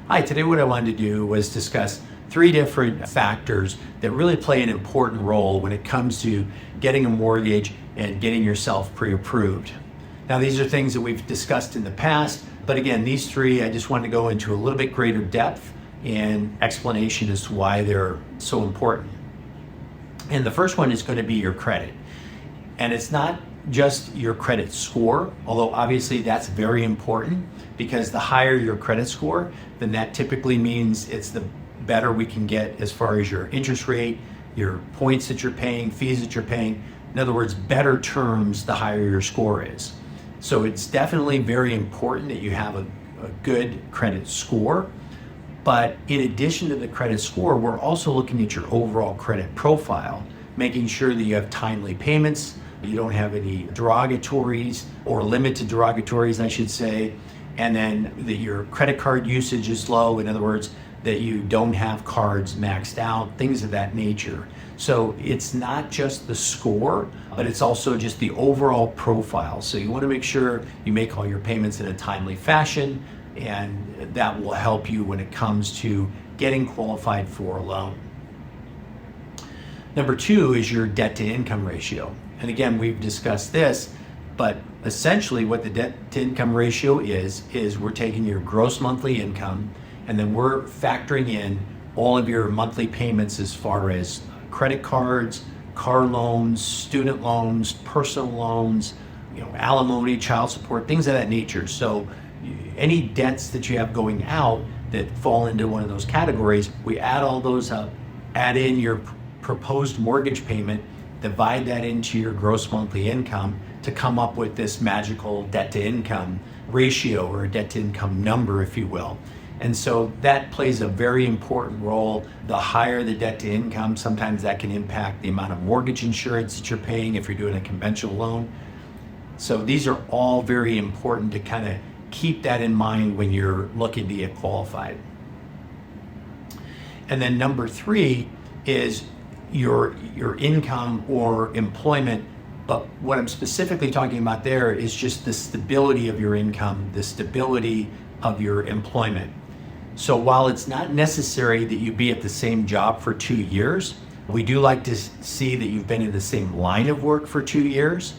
Hi, today what I wanted to do was discuss three different factors that really play an important role when it comes to getting a mortgage and getting yourself pre-approved. Now, these are things that we've discussed in the past, but again, these three, I just wanted to go into a little bit greater depth and explanation as to why they're so important. And the first one is going to be your credit. And it's not just your credit score, although obviously that's very important, because the higher your credit score, then that typically means it's the better we can get as far as your interest rate, your points that you're paying, fees that you're paying. In other words, better terms the higher your score is. So it's definitely very important that you have a good credit score. But in addition to the credit score, we're also looking at your overall credit profile, making sure that you have timely payments, you don't have any derogatories or limited derogatories, I should say, and then that your credit card usage is low. In other words, that you don't have cards maxed out, things of that nature. So it's not just the score, but it's also just the overall profile. So you want to make sure you make all your payments in a timely fashion, and that will help you when it comes to getting qualified for a loan. Number two is your debt to income ratio. And again, we've discussed this, but essentially what the debt to income ratio is we're taking your gross monthly income and then we're factoring in all of your monthly payments as far as credit cards, car loans, student loans, personal loans, alimony, child support, things of that nature. So any debts that you have going out that fall into one of those categories, we add all those up, add in your proposed mortgage payment, divide that into your gross monthly income to come up with this magical debt to income ratio, or a debt to income number, if you will. And so that plays a very important role. The higher the debt to income, sometimes that can impact the amount of mortgage insurance that you're paying if you're doing a conventional loan. So these are all very important to kind of keep that in mind when you're looking to get qualified. And then number three is your income or employment. But what I'm specifically talking about there is just the stability of your income, the stability of your employment. So while it's not necessary that you be at the same job for 2 years, we do like to see that you've been in the same line of work for 2 years.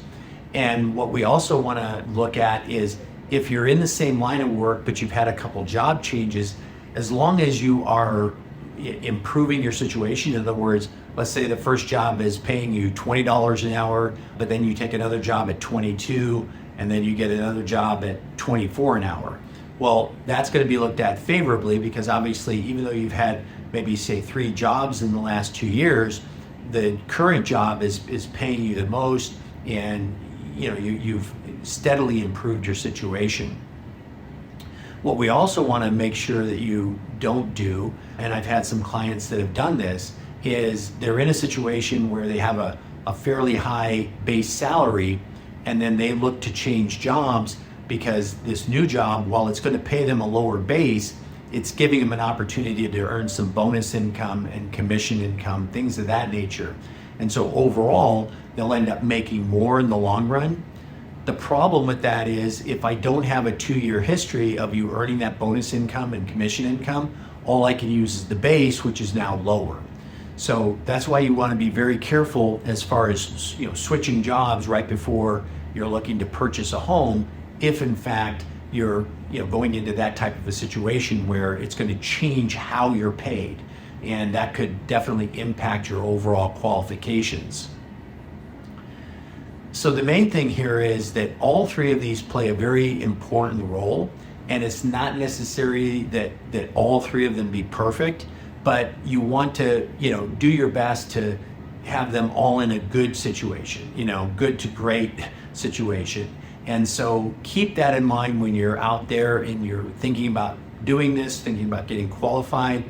And what we also want to look at is if you're in the same line of work, but you've had a couple job changes, as long as you are improving your situation. In other words, let's say the first job is paying you $20 an hour, but then you take another job at 22, and then you get another job at 24 an hour. Well, that's going to be looked at favorably, because obviously, even though you've had maybe say 3 jobs in the last 2 years, the current job is paying you the most, and you've steadily improved your situation. What we also want to make sure that you don't do, and I've had some clients that have done this, is they're in a situation where they have a fairly high base salary, and then they look to change jobs because this new job, while it's going to pay them a lower base, it's giving them an opportunity to earn some bonus income and commission income, things of that nature. And so overall, they'll end up making more in the long run. The problem with that is if I don't have a 2-year history of you earning that bonus income and commission income, all I can use is the base, which is now lower. So that's why you want to be very careful as far as switching jobs right before you're looking to purchase a home, if in fact you're going into that type of a situation where it's going to change how you're paid, and that could definitely impact your overall qualifications. So the main thing here is that all three of these play a very important role, and it's not necessary that all three of them be perfect, but you want to do your best to have them all in a good situation, good to great situation. And so keep that in mind when you're out there and you're thinking about doing this, thinking about getting qualified.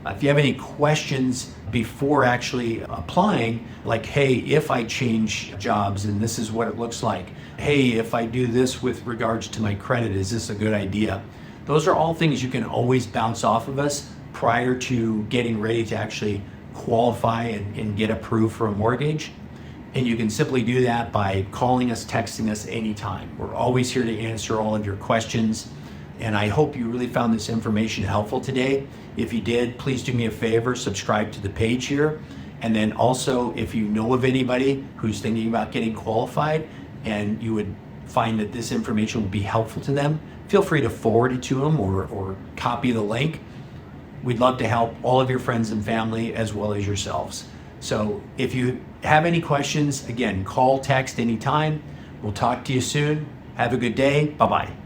If you have any questions before actually applying, like, hey, if I change jobs and this is what it looks like, hey, if I do this with regards to my credit, is this a good idea? Those are all things you can always bounce off of us prior to getting ready to actually qualify and get approved for a mortgage. And you can simply do that by calling us, texting us anytime. We're always here to answer all of your questions. And I hope you really found this information helpful today. If you did, please do me a favor, subscribe to the page here. And then also, if you know of anybody who's thinking about getting qualified and you would find that this information will be helpful to them, feel free to forward it to them or copy the link. We'd love to help all of your friends and family as well as yourselves. So if you have any questions, again, call, text anytime. We'll talk to you soon. Have a good day. Bye-bye.